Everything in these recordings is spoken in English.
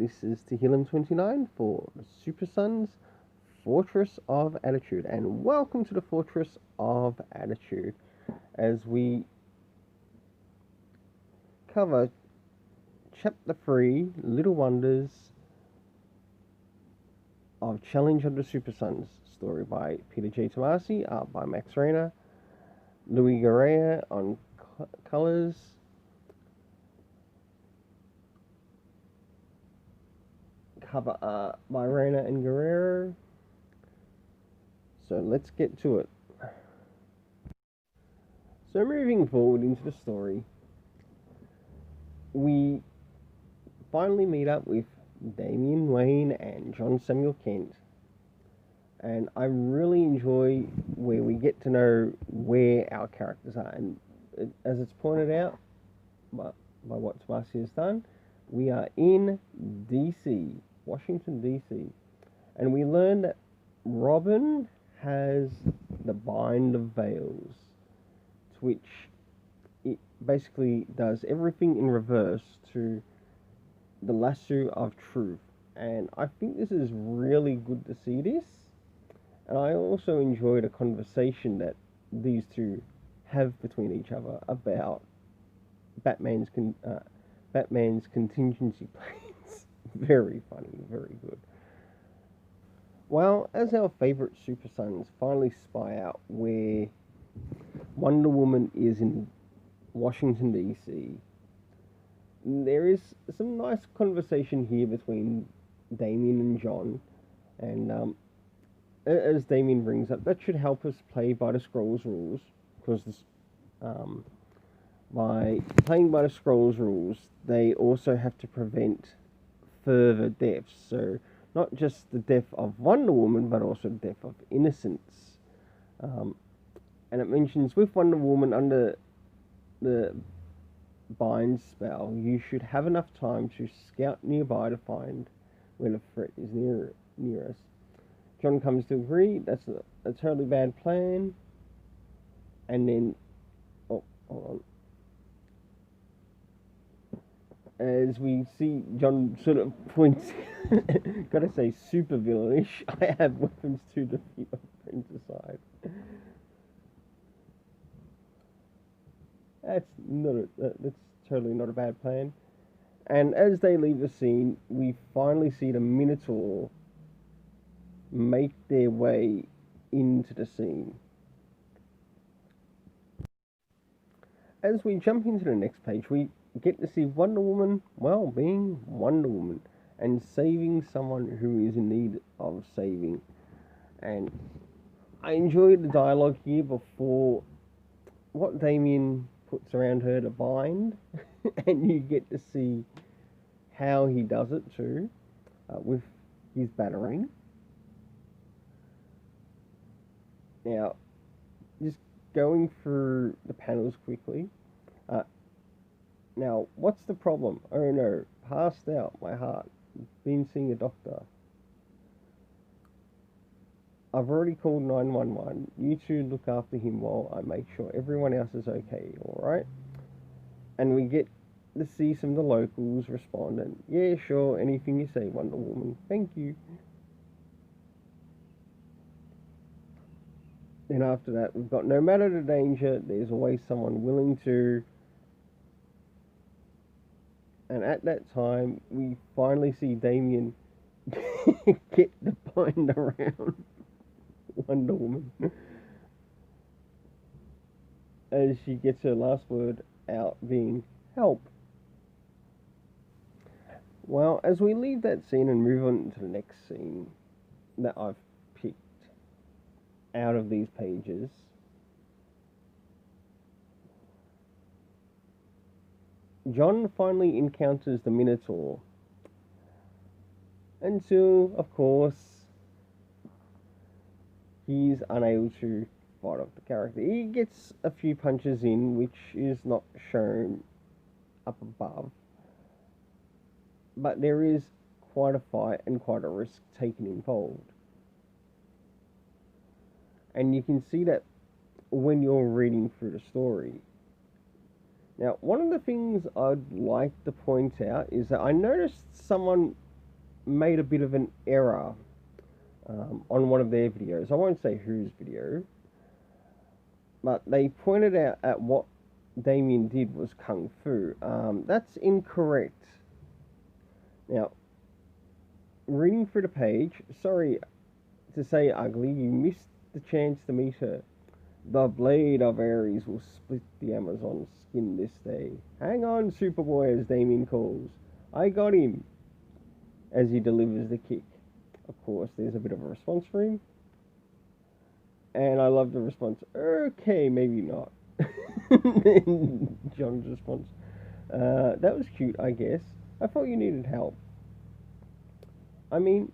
this is Tehillim29 for Super Sons Fortress of Attitude, and welcome to the Fortress of Attitude as we cover Chapter 3, Little Wonders of Challenge of the Super Sons, story by Peter J. Tomasi, art by Max Rayner, Louis Garea on colors, cover art by Rayner and Guerrero. So let's get to it. So moving forward into the story, we finally meet up with Damian Wayne and John Samuel Kent, and I really enjoy where we get to know where our characters are, and as it's pointed out by what Tomasi has done, we are in DC, Washington DC, and we learn that Robin has the Bind of Veils, to which it basically does everything in reverse to the Lasso of Truth, and I think this is really good to see this, and I also enjoyed a conversation that these two have between each other about Batman's contingency plans. Very funny, very good. Well, as our favourite Super Sons finally spy out where Wonder Woman is in Washington DC, there is some nice conversation here between Damian and John, and as Damian brings up, that should help us play by the Scrolls rules, because by playing by the Scrolls rules, they also have to prevent further deaths. So not just the death of Wonder Woman, but also the death of innocents. And it mentions with Wonder Woman under the Bind spell, you should have enough time to scout nearby to find where the threat is near us. John comes to agree that's a totally bad plan, and then, oh, hold on. As we see John sort of points, gotta say super villainish, I have weapons to defeat my friend's side. That's totally not a bad plan. And as they leave the scene, we finally see the Minotaur make their way into the scene. As we jump into the next page, we get to see Wonder Woman, well, being Wonder Woman and saving someone who is in need of saving. And I enjoyed the dialogue here before what Damian puts around her to bind, and you get to see how he does it too, with his battering. Now, just going through the panels quickly. Now, what's the problem? Oh no, passed out, my heart. Been seeing a doctor. I've already called 911. You two look after him while I make sure everyone else is okay, alright? And we get to see some of the locals respond, and yeah, sure, anything you say, Wonder Woman. Thank you. Then after that, we've got no matter the danger, there's always someone willing to. And at that time, we finally see Damian get the bind around Wonder Woman as she gets her last word out, being help. Well, as we leave that scene and move on to the next scene that I've picked out of these pages, John finally encounters the Minotaur, until, of course, he's unable to fight off the character. He gets a few punches in, which is not shown up above, but there is quite a fight and quite a risk taken involved. And you can see that when you're reading through the story. Now, one of the things I'd like to point out is that I noticed someone made a bit of an error on one of their videos. I won't say whose video, but they pointed out at what Damien did was kung fu. That's incorrect. Now, reading through the page, sorry to say ugly, you missed the chance to meet her. The blade of Ares will split the Amazon's skin this day. Hang on, Superboy, as Damien calls. I got him, as he delivers the kick. Of course, there's a bit of a response for him. And I love the response, okay, maybe not. John's response, that was cute, I guess. I thought you needed help. I mean,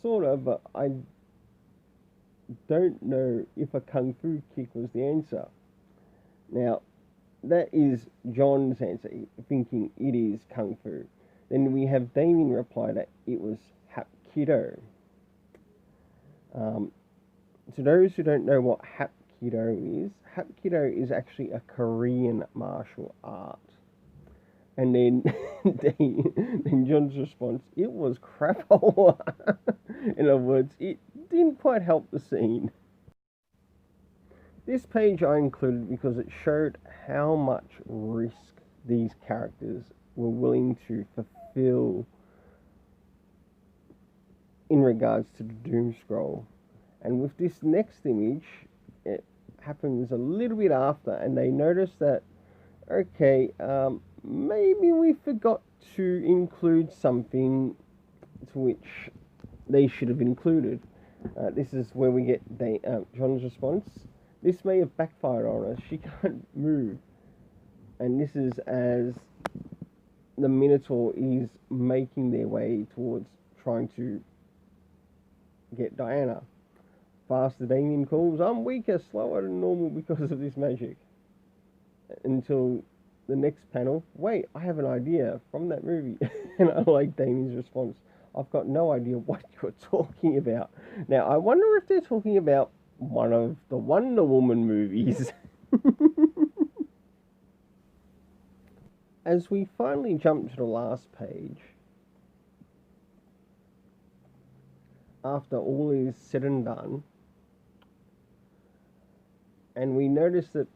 sort of, but I don't know if a kung fu kick was the answer. Now, that is John's answer, thinking it is kung fu. Then we have Damien reply that it was hapkido. To those who don't know what hapkido is actually a Korean martial art. And then, then John's response, it was crapola. In other words, it didn't quite help the scene. This page I included because it showed how much risk these characters were willing to fulfill in regards to the Doom Scroll. And with this next image, it happens a little bit after, and they notice that, okay, maybe we forgot to include something to which they should have included. This is where we get John's response. This may have backfired on us. She can't move. And this is as the Minotaur is making their way towards trying to get Diana. Faster, Damien calls, I'm weaker, slower than normal because of this magic. Until the next panel, wait, I have an idea from that movie. And I like Damien's response, I've got no idea what you're talking about. Now, I wonder if they're talking about one of the Wonder Woman movies. As we finally jump to the last page, after all is said and done, and we notice that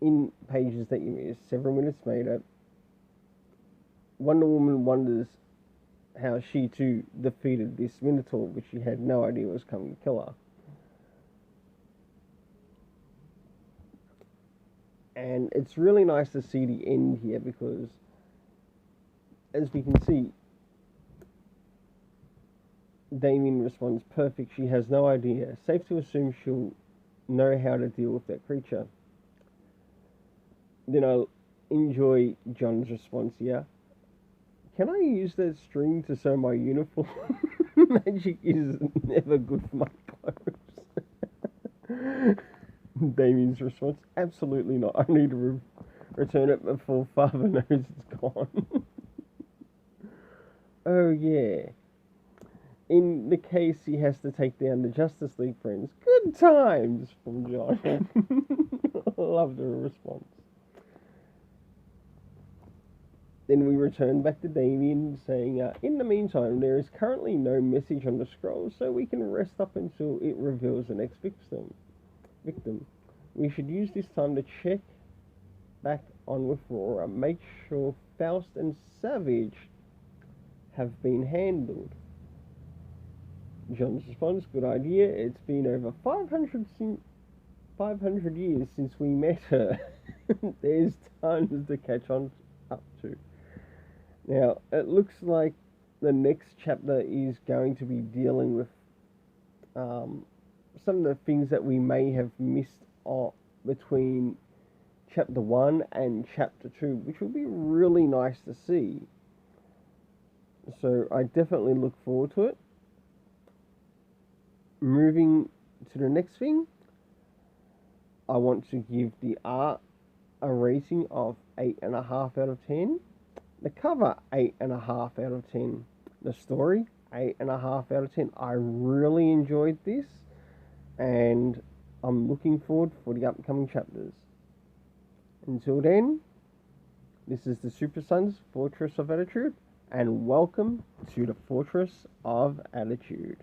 in pages that you missed, several minutes later, Wonder Woman wonders how she too defeated this Minotaur, which she had no idea was coming to kill her. And it's really nice to see the end here because, as we can see, Damien responds, perfect, she has no idea. Safe to assume she'll know how to deal with that creature. Then I'll enjoy John's response here. Can I use that string to sew my uniform? Magic is never good for my clothes. Damien's response, absolutely not. I need to return it before Father knows it's gone. Oh yeah. In the case he has to take down the Justice League friends. Good times from John. Love the response. Then we return back to Damien saying, in the meantime, there is currently no message on the scroll, so we can rest up until it reveals the next victim. We should use this time to check back on with Rora, make sure Faust and Savage have been handled. John's response, good idea. It's been over 500 years since we met her. There's tons to catch on up to. Now, it looks like the next chapter is going to be dealing with some of the things that we may have missed between chapter 1 and chapter 2, which will be really nice to see. So I definitely look forward to it. Moving to the next thing, I want to give the art a rating of 8.5 out of 10. The cover, 8.5 out of 10. The story, 8.5 out of 10. I really enjoyed this, and I'm looking forward for the upcoming chapters. Until then, this is the Super Sons Fortress of Attitude. and welcome to the Fortress of Attitude.